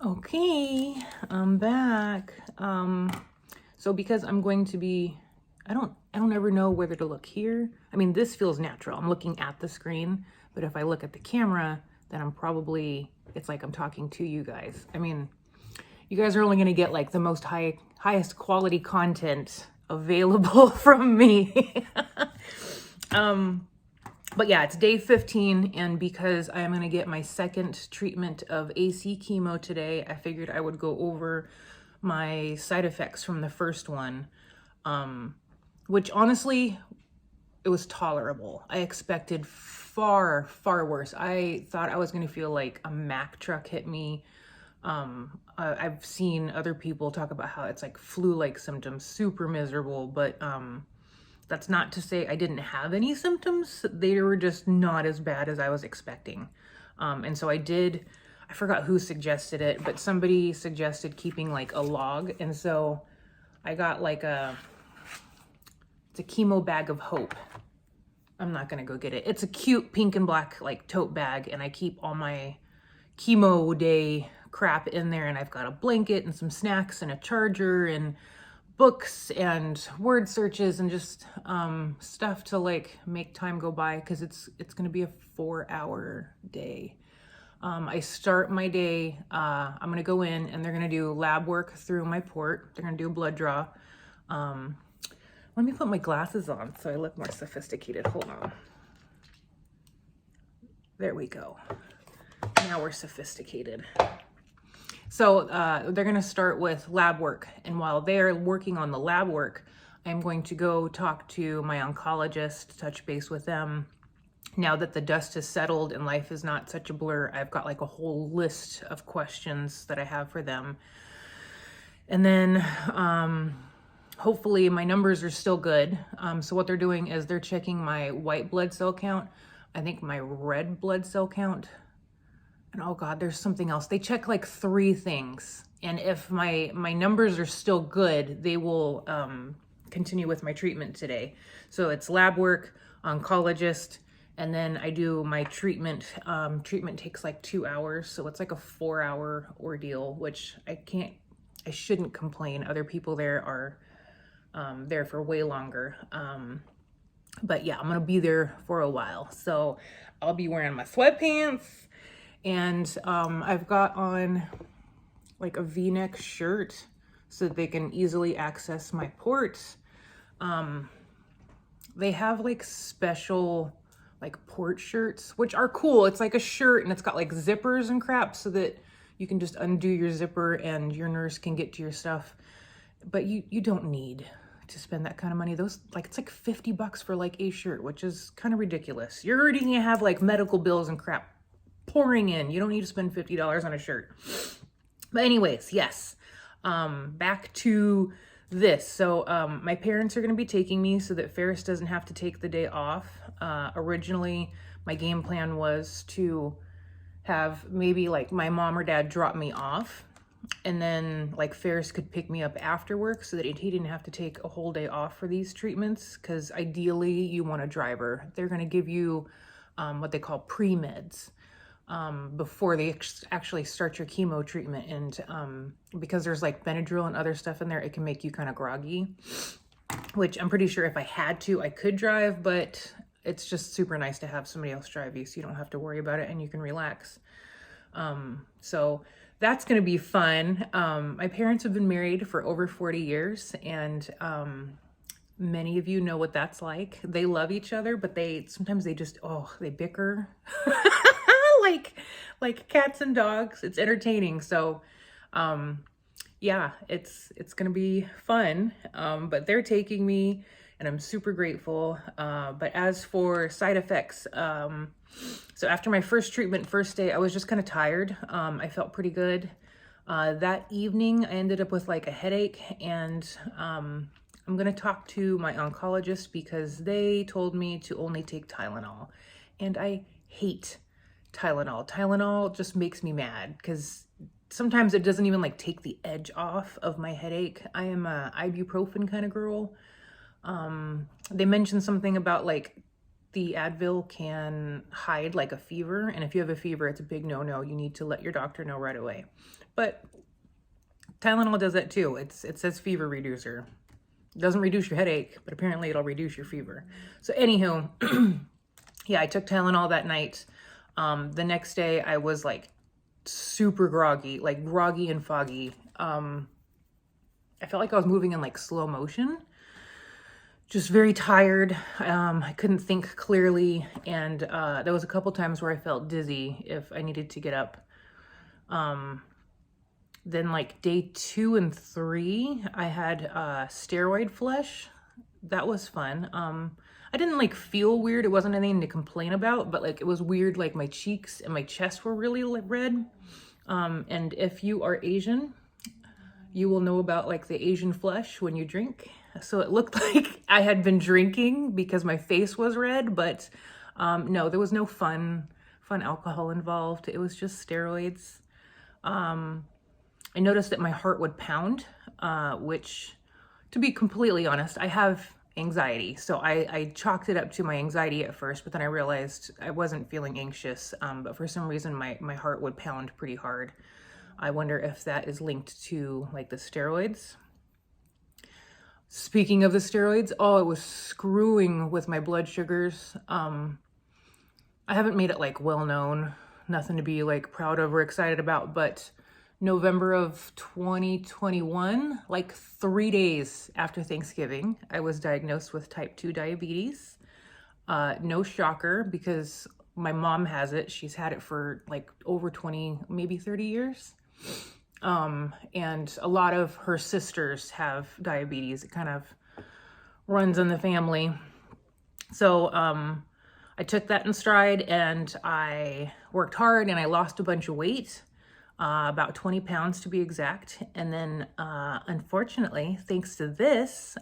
Okay, I'm back. So because I'm going to be, I don't ever know whether to look here. I mean, this feels natural. I'm looking at the screen, but if I look at the camera, then it's like I'm talking to you guys. I mean, you guys are only going to get like the highest quality content available from me. But yeah, it's day 15, and because I am going to get my second treatment of AC chemo today, I figured I would go over my side effects from the first one, which honestly, it was tolerable. I expected far, far worse. I thought I was going to feel like a Mack truck hit me. I've seen other people talk about how it's like flu-like symptoms, super miserable, but that's not to say I didn't have any symptoms. They were just not as bad as I was expecting. And so I forgot who suggested it, but somebody suggested keeping like a log. And so I got it's a chemo bag of hope. I'm not gonna go get it. It's a cute pink and black like tote bag, and I keep all my chemo day crap in there, and I've got a blanket and some snacks and a charger and books and word searches and just stuff to like make time go by, because it's gonna be a 4-hour day. I start my day, I'm gonna go in and they're gonna do lab work through my port. They're gonna do a blood draw. Let me put my glasses on so I look more sophisticated. Hold on. There we go. Now we're sophisticated. So they're going to start with lab work. And while they're working on the lab work, I'm going to go talk to my oncologist, touch base with them. Now that the dust has settled and life is not such a blur, I've got like a whole list of questions that I have for them. And then hopefully my numbers are still good. So what they're doing is they're checking my white blood cell count, I think my red blood cell count, and oh God, there's something else. They check like 3 things. And if my numbers are still good, they will continue with my treatment today. So it's lab work, oncologist, and then I do my treatment. Treatment takes like 2 hours. So it's like a 4-hour ordeal, which I shouldn't complain. Other people there are there for way longer. But yeah, I'm gonna be there for a while. So I'll be wearing my sweatpants, and I've got on like a V-neck shirt so that they can easily access my ports. They have like special like port shirts, which are cool. It's like a shirt and it's got like zippers and crap so that you can just undo your zipper and your nurse can get to your stuff. But you don't need to spend that kind of money. Those, like, it's like $50 for like a shirt, which is kind of ridiculous. You're already gonna have like medical bills and crap pouring in. You don't need to spend $50 on a shirt. But anyways, yes, back to this. So my parents are going to be taking me so that Ferris doesn't have to take the day off. Originally, my game plan was to have maybe like my mom or dad drop me off, and then like Ferris could pick me up after work so that he didn't have to take a whole day off for these treatments, because ideally you want a driver. They're going to give you what they call pre-meds before they actually start your chemo treatment. And because there's like Benadryl and other stuff in there, it can make you kind of groggy, which I'm pretty sure if I had to, I could drive, but it's just super nice to have somebody else drive you so you don't have to worry about it and you can relax. So that's going to be fun. My parents have been married for over 40 years, and many of you know what that's like. They love each other, but sometimes they bicker. like cats and dogs. It's entertaining. So yeah, it's gonna be fun. But they're taking me and I'm super grateful. But as for side effects, so after my first treatment, first day, I was just kind of tired. I felt pretty good. That evening I ended up with like a headache, and I'm gonna talk to my oncologist because they told me to only take Tylenol, and I hate Tylenol. Tylenol just makes me mad because sometimes it doesn't even like take the edge off of my headache. I am a ibuprofen kind of girl. They mentioned something about like the Advil can hide like a fever. And if you have a fever, it's a big no-no. You need to let your doctor know right away. But Tylenol does that too. It says fever reducer. It doesn't reduce your headache, but apparently it'll reduce your fever. So anywho, yeah, I took Tylenol that night. The next day I was like super groggy, like groggy and foggy. I felt like I was moving in like slow motion, just very tired. I couldn't think clearly. And there was a couple times where I felt dizzy if I needed to get up. Then like day 2 and 3, I had steroid flush. That was fun. I didn't like feel weird. It wasn't anything to complain about, but like it was weird. Like my cheeks and my chest were really red. And if you are Asian, you will know about like the Asian flush when you drink. So it looked like I had been drinking because my face was red, but no, there was no fun alcohol involved. It was just steroids. I noticed that my heart would pound, which, to be completely honest, I have anxiety. So I chalked it up to my anxiety at first, but then I realized I wasn't feeling anxious. But for some reason, my heart would pound pretty hard. I wonder if that is linked to like the steroids. Speaking of the steroids, oh, it was screwing with my blood sugars. I haven't made it like well known, nothing to be like proud of or excited about, but November of 2021, like 3 days after Thanksgiving, I was diagnosed with type 2 diabetes. No shocker, because my mom has it. She's had it for like over 20, maybe 30 years. And a lot of her sisters have diabetes. It kind of runs in the family. So I took that in stride and I worked hard and I lost a bunch of weight. About 20 pounds to be exact. And then, unfortunately, thanks to this,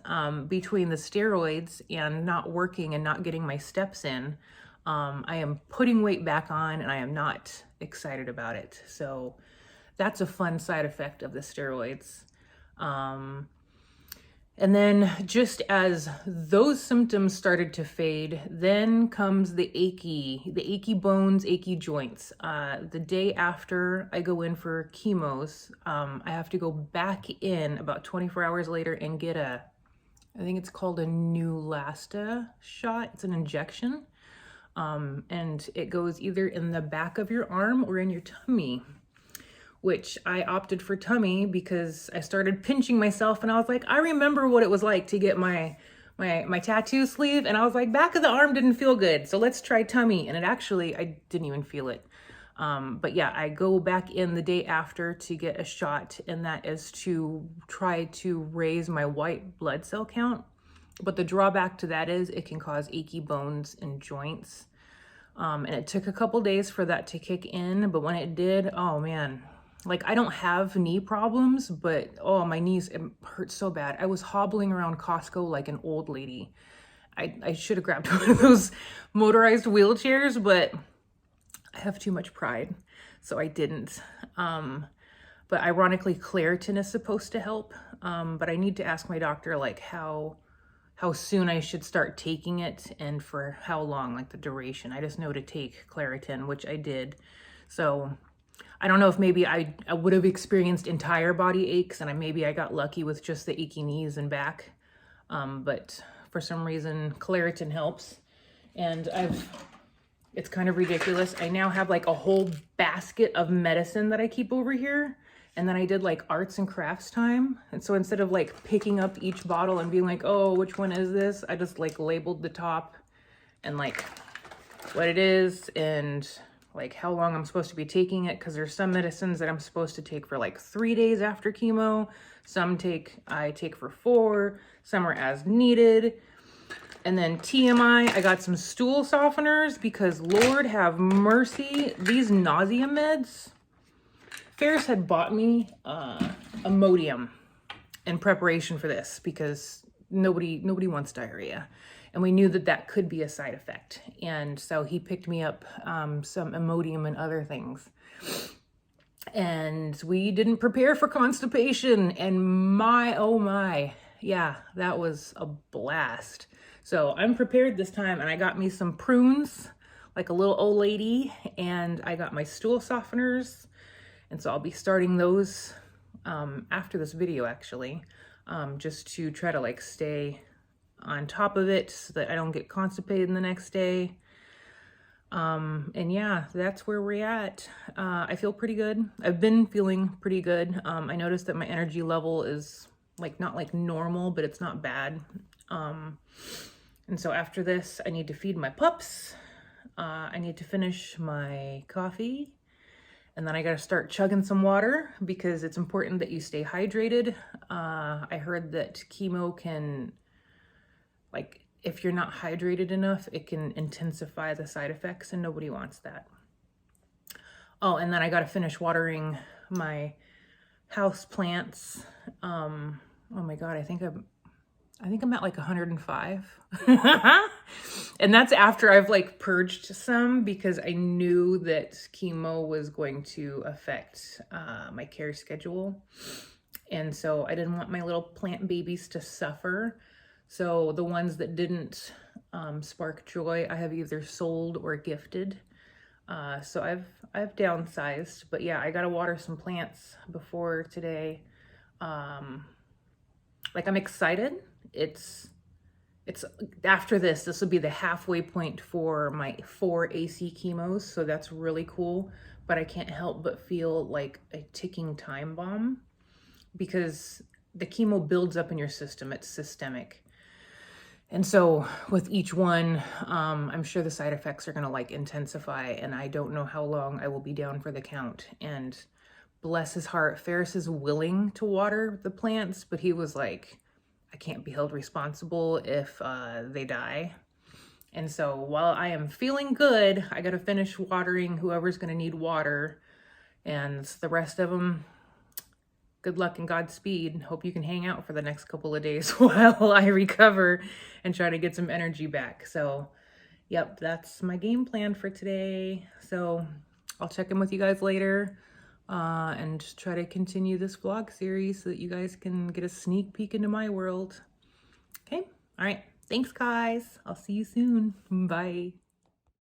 between the steroids and not working and not getting my steps in, I am putting weight back on and I am not excited about it. So that's a fun side effect of the steroids. And then just as those symptoms started to fade, then comes the achy bones, achy joints. The day after I go in for chemos, I have to go back in about 24 hours later and get I think it's called a Neulasta shot. It's an injection. And it goes either in the back of your arm or in your tummy, which I opted for tummy because I started pinching myself and I was like, I remember what it was like to get my tattoo sleeve. And I was like, back of the arm didn't feel good. So let's try tummy. And I didn't even feel it. But yeah, I go back in the day after to get a shot, and that is to try to raise my white blood cell count. But the drawback to that is it can cause achy bones and joints. And it took a couple days for that to kick in. But when it did, oh man, like I don't have knee problems, but oh, my knees, it hurt so bad. I was hobbling around Costco like an old lady. I should have grabbed one of those motorized wheelchairs, but I have too much pride, so I didn't. But ironically, Claritin is supposed to help. But I need to ask my doctor like how soon I should start taking it and for how long, like the duration. I just know to take Claritin, which I did. So I don't know if maybe I would have experienced entire body aches and maybe I got lucky with just the achy knees and back. But for some reason, Claritin helps. And it's kind of ridiculous. I now have like a whole basket of medicine that I keep over here. And then I did like arts and crafts time. And so instead of like picking up each bottle and being like, oh, which one is this? I just like labeled the top and like what it is and like how long I'm supposed to be taking it. Cause there's some medicines that I'm supposed to take for like 3 days after chemo. Some I take for 4, some are as needed. And then TMI, I got some stool softeners because Lord have mercy, these nausea meds. Ferris had bought me Imodium in preparation for this because nobody wants diarrhea. And we knew that that could be a side effect. And so he picked me up some Imodium and other things. And we didn't prepare for constipation. And my, oh my, yeah, that was a blast. So I'm prepared this time, and I got me some prunes, like a little old lady, and I got my stool softeners. And so I'll be starting those after this video, actually, just to try to like stay on top of it so that I don't get constipated the next day. And yeah, that's where we're at. I feel pretty good. I've been feeling pretty good. I noticed that my energy level is like not like normal, but it's not bad. And so after this, I need to feed my pups. I need to finish my coffee. And then I got to start chugging some water because it's important that you stay hydrated. I heard that chemo can, like, if you're not hydrated enough, it can intensify the side effects, and nobody wants that. Oh, and then I got to finish watering my house plants. Oh my God, I think I'm at like 105. And that's after I've like purged some because I knew that chemo was going to affect my care schedule. And so I didn't want my little plant babies to suffer. So the ones that didn't spark joy, I have either sold or gifted. So I've downsized, but yeah, I gotta water some plants before today. Like I'm excited. It's after this will be the halfway point for my 4 AC chemos. So that's really cool, but I can't help but feel like a ticking time bomb because the chemo builds up in your system. It's systemic. And so with each one, I'm sure the side effects are gonna like intensify, and I don't know how long I will be down for the count. And bless his heart, Ferris is willing to water the plants, but he was like, I can't be held responsible if they die. And so while I am feeling good, I gotta finish watering whoever's gonna need water, and the rest of them, good luck and Godspeed. Hope you can hang out for the next couple of days while I recover and try to get some energy back. So, yep, that's my game plan for today. So I'll check in with you guys later and try to continue this vlog series so that you guys can get a sneak peek into my world. Okay, all right. Thanks, guys. I'll see you soon. Bye.